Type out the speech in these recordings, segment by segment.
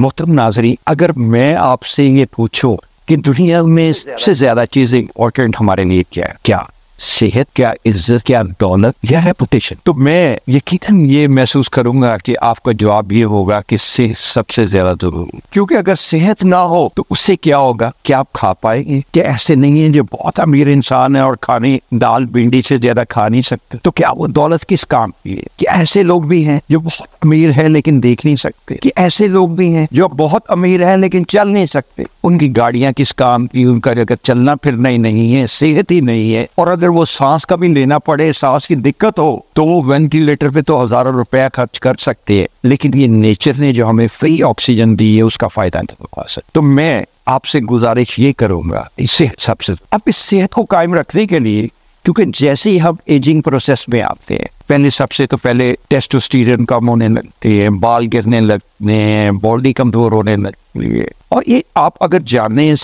मोहतरम नाज़रीन, अगर मैं आपसे ये पूछूं कि दुनिया में सबसे ज्यादा चीज इम्पोर्टेंट हमारे लिए क्या है, क्या सेहत, क्या इज्जत, क्या दौलत, या रेपुटेशन, तो मैं यकीनन ये महसूस करूंगा कि आपका जवाब ये होगा कि सेहत सबसे ज्यादा जरूरी। क्योंकि अगर सेहत ना हो तो उससे क्या होगा, क्या आप खा पाएंगे? क्या ऐसे नहीं है जो बहुत अमीर इंसान है और खाने दाल भिंडी से ज्यादा खा नहीं सकते, तो क्या वो दौलत किस काम की है? कि ऐसे लोग भी हैं जो बहुत अमीर है लेकिन देख नहीं सकते, कि ऐसे लोग भी हैं जो बहुत अमीर है लेकिन चल नहीं सकते, उनकी गाड़ियां किस काम की? उनका अगर चलना फिरना ही नहीं है, सेहत ही नहीं है, और अगर वो सांस का भी लेना पड़े, सांस की दिक्कत हो, तो वो वेंटिलेटर पे तो हजारों रुपया खर्च कर सकते हैं, लेकिन ये नेचर ने जो हमें फ्री ऑक्सीजन दी है उसका फायदा नहीं उठा सकते। तो मैं आपसे गुजारिश ये करूंगा, इससे सबसे अब इस सेहत को कायम रखने के लिए, क्योंकि जैसे ही हम एजिंग प्रोसेस में आते हैं, सबसे पहले टेस्टोस्टेरोन कम होने लगते हैं, बाल गिरने लगते हैं, बॉडी कमजोर होने लगती है। और ये आप अगर जानने हैं,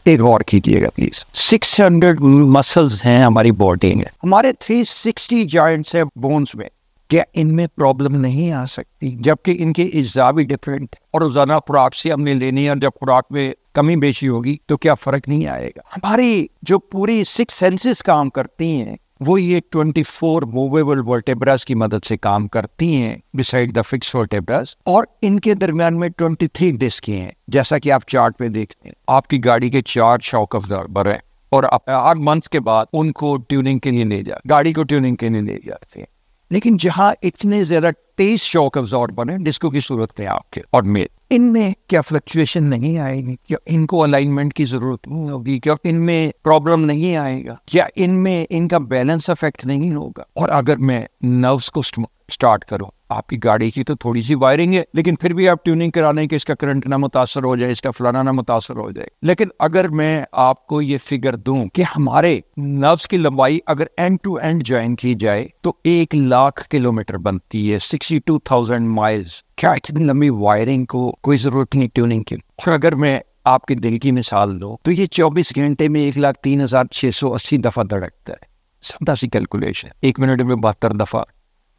एक गौर कीजिएगा प्लीज, 600 मसल्स हैं हमारी बॉडी में, हमारे 360 जॉइंट्स हैं बोन्स में। क्या इनमें प्रॉब्लम नहीं आ सकती? जबकि इनके इज्जा भी डिफरेंट, और रोजाना खुराक से हमने लेनी है, और जब खुराक में कमी बेशी होगी तो क्या फर्क नहीं आएगा? हमारी जो पूरी 6 सेंसेस काम करती हैं, वो ये 24 मूवेबल वर्टेब्रास की मदद से काम करती हैं बिसाइड द फिक्स वर्टेब्रास, और इनके दरमियान में 23 डिस्क हैं, जैसा कि आप चार्ट पे देखते हैं। आपकी गाड़ी के 4 शॉक अब्जॉर्बर है, और 8 मंथ्स के बाद उनको ट्यूनिंग के लिए ले जा गाड़ी को ट्यूनिंग के लिए ले जाते हैं। लेकिन जहां इतने ज्यादा 23 शॉक अब्जॉर्बर हैं डिस्को की सूरत में आपके और मेरे, इनमें क्या फ्लक्चुएशन नहीं आएगी? क्या इनको अलाइनमेंट की जरूरत नहीं होगी? क्या इनमें प्रॉब्लम नहीं आएगा? क्या इनमें इनका बैलेंस अफेक्ट नहीं होगा? और अगर मैं नर्व्स को स्टार्ट करूं, आपकी गाड़ी की तो थोड़ी सी वायरिंग है, लेकिन फिर भी आप ट्यूनिंग कराने के इसका करंट ना मुतासर हो जाए, इसका फलाना ना मुतासर हो जाए। लेकिन अगर मैं आपको ये फिगर दूं कि हमारे नर्व्स की लंबाई अगर एंड टू एंड ज्वाइन की जाए तो 1 लाख किलोमीटर बनती है, 62,000 माइल्स। क्या इतनी लंबी वायरिंग को कोई जरूरत नहीं ट्यूनिंग की? और अगर मैं आपके दिल की मिसाल दूं तो ये 24 घंटे में 1,03,680 दफा धड़कता है। सादा सी कैलकुलेशन, 1 मिनट में 72 दफा,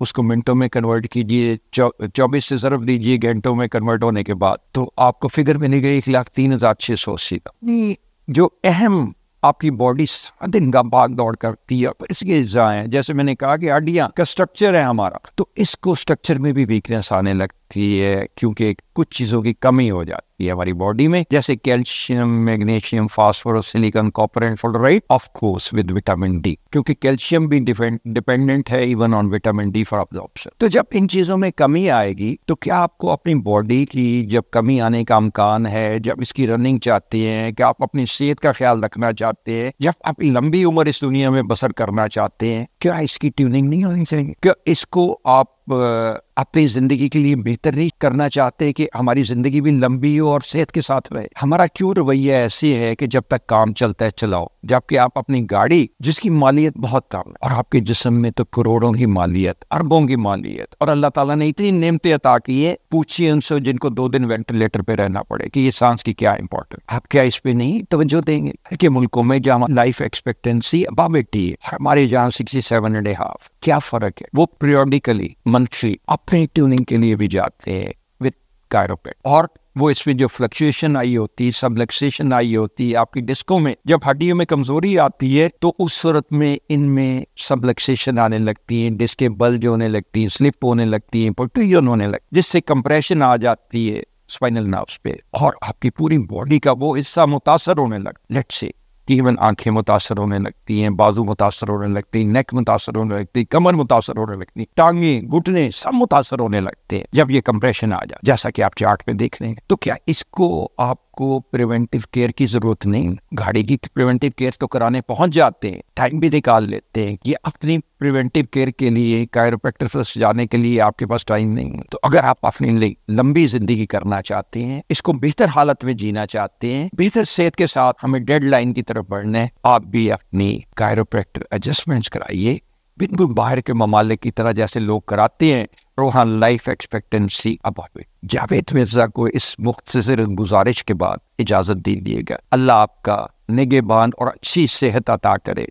उसको मिनटों में कन्वर्ट कीजिए, 24 से ज़रब दीजिए घंटों में कन्वर्ट होने के बाद, तो आपको फिगर मिलेगा 1,03,680। जो अहम आपकी बॉडी दिन का भाग दौड़ करती है, पर इसके अज्जा हैं, जैसे मैंने कहा कि हड्डियां का स्ट्रक्चर है हमारा, तो इसको स्ट्रक्चर में भी वीकनेस आने लगती है, क्योंकि कुछ चीज़ों की कमी हो जाती है हमारी बॉडी में, जैसे calcium, magnesium, phosphorus, silicon, copper and fluoride, of course with vitamin D, क्योंकि कैल्शियम भी डिपेंडेंट है even on vitamin D for absorption. तो जब इन चीज़ों में कमी आएगी तो क्या आपको अपनी बॉडी की जब कमी आने का अमकान है, जब इसकी रनिंग चाहते हैं, क्या आप अपनी सेहत का ख्याल रखना चाहते हैं, जब आप लंबी उम्र इस दुनिया में बसर करना चाहते हैं, क्या इसकी ट्यूनिंग नहीं होनी चाहिए? क्या इसको आप अपनी जिंदगी के लिए बेहतर नहीं करना चाहते हैं कि हमारी जिंदगी भी लंबी हो और सेहत के साथ रहे? हमारा क्यों रवैया ऐसी है कि जब तक काम चलता है चलाओ, जबकि आप अपनी गाड़ी जिसकी मालियत बहुत कम है, और आपके जिस्म में तो करोड़ों की मालियत, अरबों की मालियत, और अल्लाह ताला ने इतनी नेमतें अता की है, पूछिए उनसे जिनको 2 दिन वेंटिलेटर पे रहना पड़े कि ये सांस की क्या इंपॉर्टेंट, आप क्या इस पे नहीं तवज्जो देंगे? के मुल्कों में जहाँ लाइफ एक्सपेक्टेंसी अबव 80 है, हमारे जहाँ 67.5, क्या फर्क है? वो पीरियडिकली मंथली अपने ट्यूनिंग के लिए भी जाते हैं विद कायरोप्रैक्टर, और वो इसमें जो फ्लक्चुएशन आई होती है, सबलक्सेशन आई होती है आपकी डिस्कों में, जब हड्डियों में कमजोरी आती है तो उस सूरत में इनमें सबलक्सेशन आने लगती है, डिस्क के बल्ज होने लगती है, स्लिप होने लगती है, प्रोट्रूजन होने लगती है, जिससे कंप्रेशन आ जाती है स्पाइनल नर्व्स पे, और आपकी पूरी बॉडी का वो हिस्सा मुतासर होने लगता। लेट्स से इवन आंखें मुतासर होने लगती हैं, बाजू मुतासर होने लगती है, नेक मुतासर होने लगती है, कमर मुतासर होने लगती है, टांगे, घुटने सब मुतासर होने लगते हैं जब ये कंप्रेशन आ जाए, जैसा कि आप चार्ट पे देख रहे हैं। तो क्या इसको आपको प्रिवेंटिव केयर की जरूरत नहीं? गाड़ी की प्रिवेंटिव केयर तो कराने पहुंच जाते हैं, टाइम भी निकाल लेते हैं, कि अपनी प्रिवेंटिव केयर के लिए कायरोप्रैक्टर से जाने के लिए आपके पास टाइम नहीं है। तो अगर आप अपनी लंबी जिंदगी करना चाहते हैं, इसको बेहतर हालत में जीना चाहते हैं, बेहतर सेहत के साथ हमें डेडलाइन की तरफ बढ़ना है, आप भी अपनी कायरोप्रैक्टर एडजस्टमेंट्स कराइए, बिल्कुल बाहर के ममालिक की तरह जैसे लोग कराते हैं। वहाँ लाइफ एक्सपेक्टेंसी अब जावेद मिर्जा को इस मुख्तसर गुजारिश के बाद इजाजत दे दिएगा। अल्लाह आपका निगहबान और अच्छी सेहत अता करे।